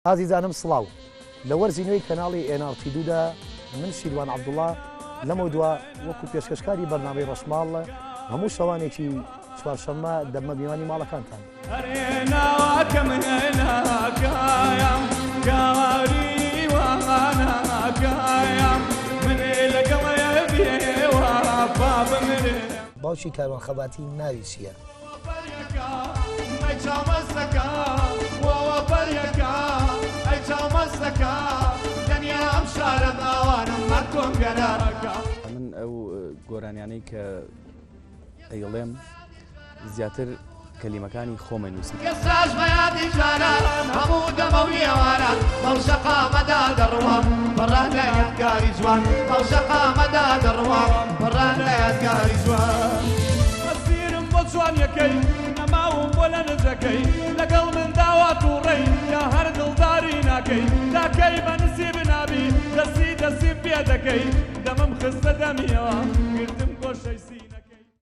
ئازیزانم سڵاو لە وەرزینەوەی کەناڵی NRT2 دا من شیروان عەبدوڵڵا لەمە دووە وەکو پێشکەشکاری بەرنامەی ڕەشماڵ هەموو شەوانێکی چوارشەممە دەمە میوانی ماڵەکانتان. باوکی کاروان خەباتی ناوی چییە؟ من ئەو گۆرانیانەی کە ئەیڵێم زیاتر کەلیمەکانی خۆمە نووسم. ئێستاش بەیادی جانان هەموو دەمە و ئێواران بەو شەقامەدا دەڕوەم بەڕان لە یادگاری جوان بەو شەقامەدا دەڕوەم بەڕان لە یادگاری جوان. مەسیرم بۆ جوانیەکەی نەماوم بۆ لە نزەکەی لەگەڵ من داوات و ڕێی یا هەر دڵداری ناکەی تاکەی بە نسیب نابی دەستی پێ دەکەی دەمەم خستە دەمیەوە گرتم گۆشەی سینە.